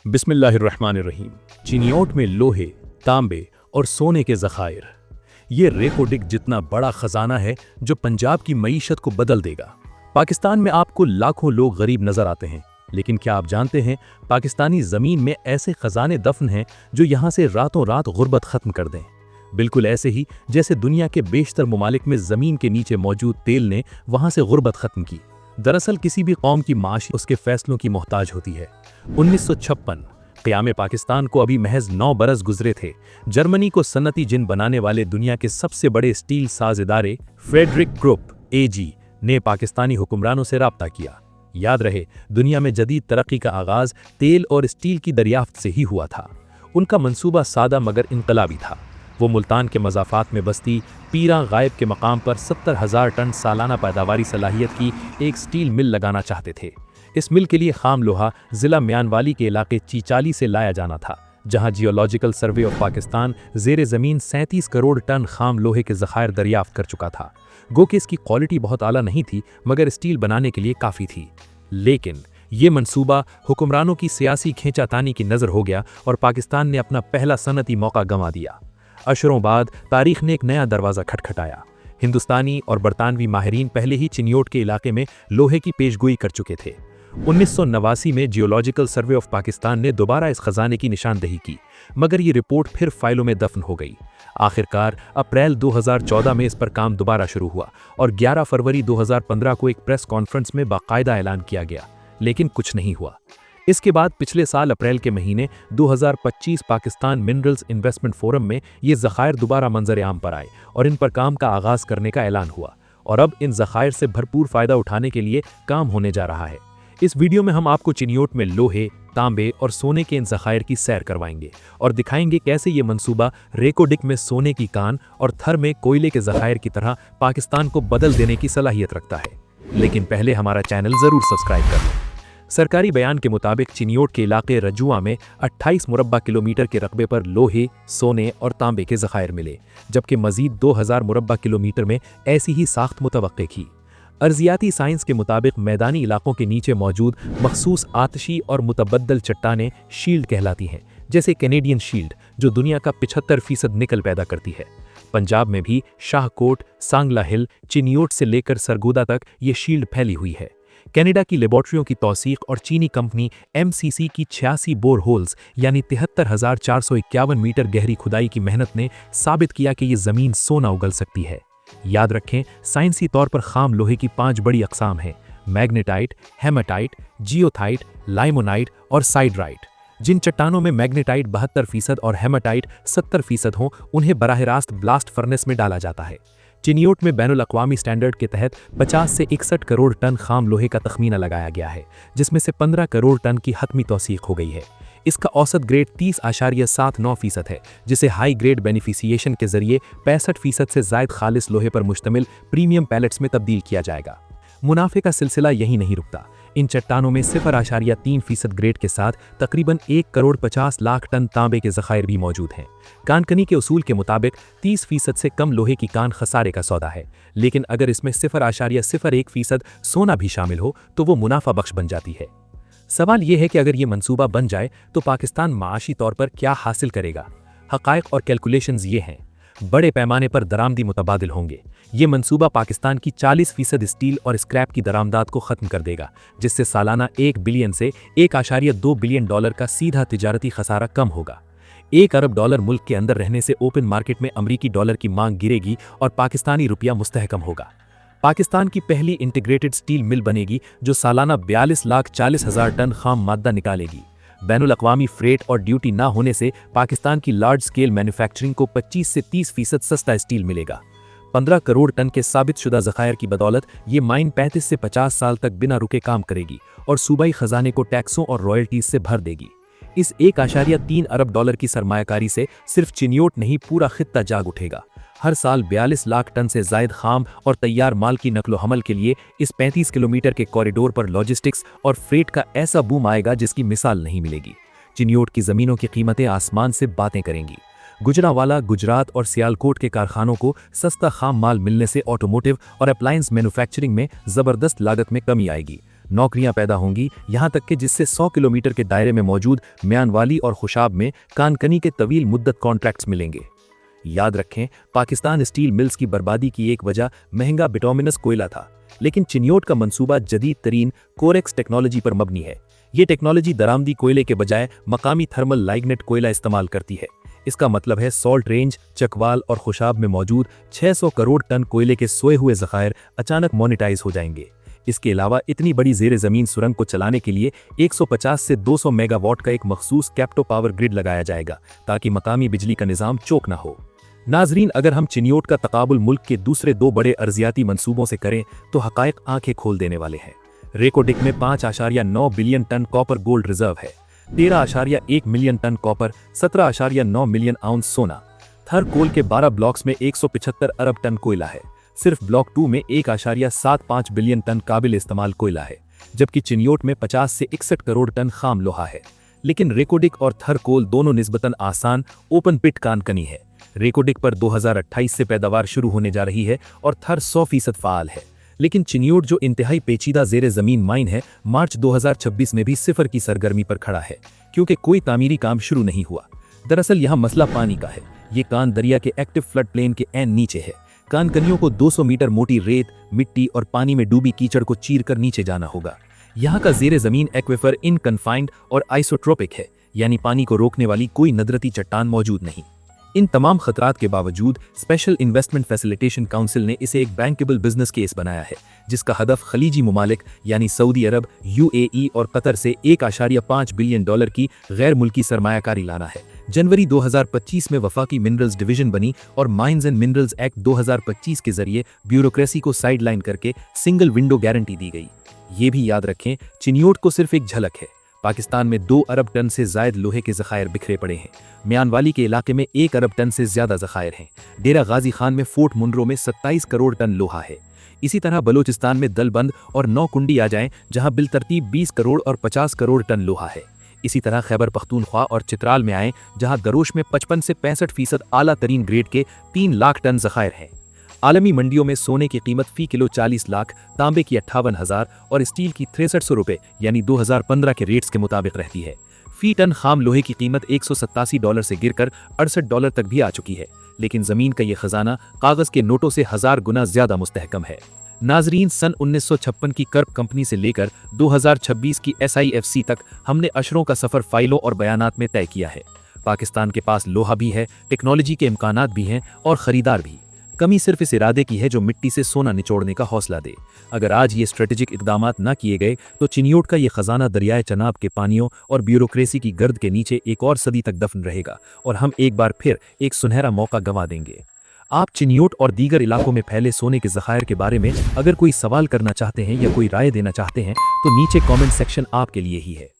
बिस्मिल्लाहिर्रहमानिर्रहीम। चिनियोट में लोहे, तांबे और सोने के ज़खायर। ये रेकोडिक जितना बड़ा खजाना है जो पंजाब की मईशत को बदल देगा। पाकिस्तान में आपको लाखों लोग गरीब नजर आते हैं, लेकिन क्या आप जानते हैं पाकिस्तानी जमीन में ऐसे खजाने दफन हैं जो यहाँ से रातों रात गुर्बत खत्म कर दें। बिल्कुल ऐसे ही जैसे दुनिया के बेशतर ममालिक में जमीन के नीचे मौजूद तेल ने वहां से गुर्बत खत्म की। दरअसल किसी भी कौम की माश उसके फैसलों की मोहताज होती है। 1956 क़याम पाकिस्तान को अभी महज 9 बरस गुजरे थे। जर्मनी को सन्नती जिन बनाने वाले दुनिया के सबसे बड़े स्टील साज इदारे फ्रेडरिक ग्रुप AG ने पाकिस्तानी हुक्मरानों से राब्ता किया। याद रहे, दुनिया में जदीद तरक्की का आगाज तेल और स्टील की दरियाफ्त से ही हुआ था। उनका मंसूबा सादा मगर इनकलाबी था। वो मुल्तान के मज़ाफ़ात में बस्ती पीरा गायब के मकाम पर 70,000 टन सालाना पैदावारी सलाहियत की एक स्टील मिल लगाना चाहते थे। इस मिल के लिए खाम लोहा ज़िला म्यानवाली के इलाके चीचाली से लाया जाना था, जहां जियोलॉजिकल सर्वे ऑफ पाकिस्तान ज़ेरे ज़मीन 37 करोड़ टन खाम लोहे के ज़खायर दरियाफ्त कर चुका था। गो कि इसकी क्वालिटी बहुत आला नहीं थी, मगर स्टील बनाने के लिए काफ़ी थी। लेकिन ये मंसूबा हुक्मरानों की सियासी खींचातानी की नज़र हो गया और पाकिस्तान ने अपना पहला सनती मौका गंवा दिया। अशरों बाद तारीख ने एक नया दरवाज़ा खटखटाया। हिंदुस्तानी और बरतानवी माहिरीन पहले ही चिनियोट के इलाके में लोहे की पेशगोई कर चुके थे। 1989 में जियोलॉजिकल सर्वे ऑफ पाकिस्तान ने दोबारा इस खजाने की निशानदही की, मगर ये रिपोर्ट फिर फाइलों में दफन हो गई। आखिरकार अप्रैल 2014 में इस पर काम दोबारा शुरू हुआ और 11 फरवरी 2015 को एक प्रेस कॉन्फ्रेंस में बाकायदा ऐलान किया गया, लेकिन कुछ नहीं हुआ। इसके बाद पिछले साल अप्रैल के महीने 2025 पाकिस्तान मिनरल्स इन्वेस्टमेंट फोरम में ये ज़खायर दोबारा मंजर आम पर आए और इन पर काम का आगाज़ करने का ऐलान हुआ। और अब इन ज़खायर से भरपूर फ़ायदा उठाने के लिए काम होने जा रहा है। इस वीडियो में हम आपको चिनियोट में लोहे, तांबे और सोने के इन ज़खायर की सैर करवाएंगे और दिखाएंगे कैसे ये मंसूबा रेकोडिक में सोने की कान और थर में कोयले के ज़खायर की तरह पाकिस्तान को बदल देने की सलाहियत रखता है। लेकिन पहले हमारा चैनल ज़रूर सब्सक्राइब कर लें। सरकारी बयान के मुताबिक चिनियोट के इलाके रजुआ में 28 मुरब्बा किलोमीटर के रकबे पर लोहे, सोने और तांबे के ज़खायर मिले, जबकि मजीद 2000 मुरब्बा किलोमीटर में ऐसी ही साख्त मुतवक्के की। अर्जियाती साइंस के मुताबिक मैदानी इलाकों के नीचे मौजूद मखसूस आतशी और मुतबद्दल चट्टानें शील्ड कहलाती हैं, जैसे कैनेडियन शील्ड जो दुनिया का 75% निकल पैदा करती है। पंजाब में भी शाहकोट, सांगला हिल, चिनियोट से लेकर सरगोदा तक ये शील्ड फैली हुई है। कनाडा की लेबॉर्ट्रियों की तौसीक और चीनी कंपनी MCC की 86 बोर होल्स यानी 73,451 मीटर गहरी खुदाई की मेहनत ने साबित किया कि ये ज़मीन सोना उगल सकती है। याद रखें, साइंसी तौर पर खाम लोहे की 5 बड़ी अक़साम हैं: मैग्नेटाइट, हेमाटाइट, जियोथाइट, लाइमोनाइट और साइडराइट। जिन चट्टानों में मैग्नेटाइट 72% और हेमाटाइट 70% हों, उन्हें बराह रास्त ब्लास्ट फर्नेस में डाला जाता है। चिनियोट में बैनुल अक़वामी स्टैंडर्ड के तहत 50 से 61 करोड़ टन खाम लोहे का तखमीना लगाया गया है, जिसमें से 15 करोड़ टन की हतमी तौसीक हो गई है। इसका औसत ग्रेड 30.79% है, जिसे हाई ग्रेड बेनिफिसिएशन के जरिए 65% से ज़ायद खालिस लोहे पर मुश्तमिल प्रीमियम पैलेट्स में तब्दील किया जाएगा। मुनाफे का सिलसिला यहीं नहीं रुकता। इन चट्टानों में 0.3% ग्रेड के साथ तकरीबन 1 करोड़ 50 लाख टन तांबे के ज़खायर भी मौजूद हैं। कानकनी के उसूल के मुताबिक 30% से कम लोहे की कान खसारे का सौदा है, लेकिन अगर इसमें 0.01% सोना भी शामिल हो तो वो मुनाफा बख्श बन जाती है। सवाल ये है कि अगर ये मंसूबा बन जाए तो पाकिस्तान माशी तौर पर क्या हासिल करेगा। हक़ाइक़ और कैलकुलेशंस ये हैं: बड़े पैमाने पर दरामदी मुतबादिल होंगे। ये मंसूबा पाकिस्तान की 40% स्टील और स्क्रैप की दरामदात को ख़त्म कर देगा, जिससे सालाना 1 बिलियन से 1.2 बिलियन डॉलर का सीधा तिजारती खसारा कम होगा। 1 अरब डॉलर मुल्क के अंदर रहने से ओपन मार्केट में अमरीकी डॉलर की मांग गिरेगी और पाकिस्तानी रुपया मुस्तहकम होगा। पाकिस्तान की पहली इंटीग्रेटेड स्टील मिल बनेगी जो सालाना 42,40,000 टन खाम मादा निकालेगी। बैनुल अक़वामी फ्रेट और ड्यूटी ना होने से पाकिस्तान की लार्ज स्केल मैन्युफैक्चरिंग को 25 से 30% सस्ता स्टील मिलेगा। 15 करोड़ टन के साबित शुदा ज़खायर की बदौलत ये माइन 35 से 50 साल तक बिना रुके काम करेगी और सूबाई खजाने को टैक्सों और रॉयल्टीज से भर देगी। इस 1.3 अरब डॉलर की सरमायाकारी से सिर्फ चिनियोट नहीं, पूरा खित्ता जाग उठेगा। हर साल 42 लाख टन से ज़ायद खाम और तैयार माल की नकलो हमल के लिए इस 35 किलोमीटर के कॉरिडोर पर लॉजिस्टिक्स और फ्रेट का ऐसा बूम आएगा जिसकी मिसाल नहीं मिलेगी। चिनियोट की ज़मीनों की कीमतें आसमान से बातें करेंगी। गुजरांवाला, गुजरात और सियालकोट के कारखानों को सस्ता खाम माल मिलने से ऑटोमोटिव और अप्लायंस मैन्युफैक्चरिंग में ज़बरदस्त लागत में कमी आएगी। नौकरियां पैदा होंगी, यहां तक कि जिससे 100 किलोमीटर के दायरे में मौजूद म्यानवाली और खुशाब में कानकनी के तवील मुद्दत कॉन्ट्रैक्ट्स मिलेंगे। याद रखें, पाकिस्तान स्टील मिल्स की बर्बादी की एक वजह महंगा बिटोमिनस कोयला था, लेकिन चिनियोट का मंसूबा जदीद तरीन कोरेक्स टेक्नोलॉजी पर मबनी है। ये टेक्नोलॉजी दरामदी कोयले के बजाय मकामी थर्मल लाइग्नेट कोयला इस्तेमाल करती है। इसका मतलब है सॉल्ट रेंज, चकवाल और खुशाब में मौजूद 600 करोड़ टन कोयले के सोए हुए ज़खायर अचानक मोनेटाइज हो जाएंगे। इसके अलावा इतनी बड़ी ज़ेरे ज़मीन सुरंग को चलाने के लिए 150 से 200 मेगावाट का एक मखसूस कैप्टो पावर ग्रिड लगाया जाएगा, ताकि मकामी बिजली का निज़ाम चोक न हो। नाजरीन, अगर हम चिनियोट का तकाबुल मुल्क के दूसरे 2 बड़े अर्जियाती मंसूबों से करें तो हकायक आंखें खोल देने वाले हैं। रेकोडिक में 5.9 billion ton copper gold reserve है, 13.1 million ton copper, 17.9 million ounce सोना। थर कोल के 12 ब्लॉक्स में 175 अरब टन कोयला है। सिर्फ ब्लॉक 2 में 1.75 बिलियन टन काबिल इस्तेमाल कोयला है, जबकि चिनियोट में 50 से 61 करोड़ टन खाम लोहा है। लेकिन रेकोडिक और थर कोल दोनों निस्बतन आसान ओपन पिट कानकनी है। रेकोडिक पर 2028 से पैदावार शुरू होने जा रही है और थर 100% फाल है। लेकिन चिनियोट जो इंतहाई पेचीदा ज़ेरे ज़मीन माइन है, मार्च 2026 में भी सिफर की सरगर्मी पर खड़ा है, क्योंकि कोई तामीरी काम शुरू नहीं हुआ। दरअसल यहाँ मसला पानी का है। ये कान दरिया के एक्टिव फ्लड प्लेन के ऐन नीचे है। कानकनियों को 200 मीटर मोटी रेत, मिट्टी और पानी में डूबी कीचड़ को चीर कर नीचे जाना होगा। यहाँ का ज़ेरे ज़मीन एक्वेफर इनकन्फाइंड और आइसोट्रोपिक है, यानी पानी को रोकने वाली कोई नदरती चट्टान मौजूद नहीं। इन तमाम खतरात के बावजूद स्पेशल इन्वेस्टमेंट फैसिलिटेशन काउंसिल ने इसे एक बैंकेबल बिजनेस केस बनाया है, जिसका हदफ खलीजी मुमालिक यानी सऊदी अरब, UAE और कतर से 1.5 बिलियन डॉलर की गैर मुल्की सरमायाकारी लाना है। जनवरी 2025 में वफाकी मिनरल्स डिवीजन बनी और माइंस एंड मिनरल्स एक्ट 2025 के जरिए ब्यूरोक्रेसी को साइडलाइन करके सिंगल विंडो गारंटी दी गई। ये भी याद रखें, चिनियोट को सिर्फ एक झलक है। पाकिस्तान में 2 अरब टन से जायद लोहे के ज़खायर बिखरे पड़े हैं। म्यानवाली के इलाके में 1 अरब टन से ज्यादा ज़खायर हैं। डेरा गाजी खान में फोर्ट मुनरो में 27 करोड़ टन लोहा है। इसी तरह बलोचिस्तान में दलबंद और नौकुंडी आ जाएं, जहां बिलतरतीब 20 करोड़ और 50 करोड़ टन लोहा है। इसी तरह खैबर पख्तूनख्वा और चित्राल में आएं, जहां दरोश में 55 से 65% आला तरीन ग्रेड के 3 लाख टन ज़खायर हैं। आलमी मंडियों में सोने की कीमत फी किलो 40 लाख, तांबे की 58,000 और स्टील की 6300 रुपये यानी 2015 के रेट्स के मुताबिक रहती है। फी टन खाम लोहे की कीमत $187 से गिरकर $68 तक भी आ चुकी है। लेकिन जमीन का ये खजाना कागज के नोटों से 1000 गुना ज्यादा मुस्तहकम है। नाजरीन, सन 1956 की कर्प कंपनी से लेकर 2026 की SIFC तक हमने अशरों का सफर फाइलों और बयानात में तय किया है। पाकिस्तान के पास लोहा भी है, टेक्नोलॉजी के इम्कानात भी हैं और खरीदार भी। कमी सिर्फ इस इरादे की है जो मिट्टी से सोना निचोड़ने का हौसला दे। अगर आज ये स्ट्रेटेजिक इकदामात न किए गए तो चिनियोट का ये खजाना दरियाए चनाब के पानियों और ब्यूरोक्रेसी की गर्द के नीचे एक और सदी तक दफन रहेगा और हम एक बार फिर एक सुनहरा मौका गंवा देंगे। आप चिनियोट और दीगर इलाकों में फैले सोने के ज़खायर के बारे में अगर कोई सवाल करना चाहते हैं या कोई राय देना चाहते हैं तो नीचे कमेंट सेक्शन आपके लिए ही है।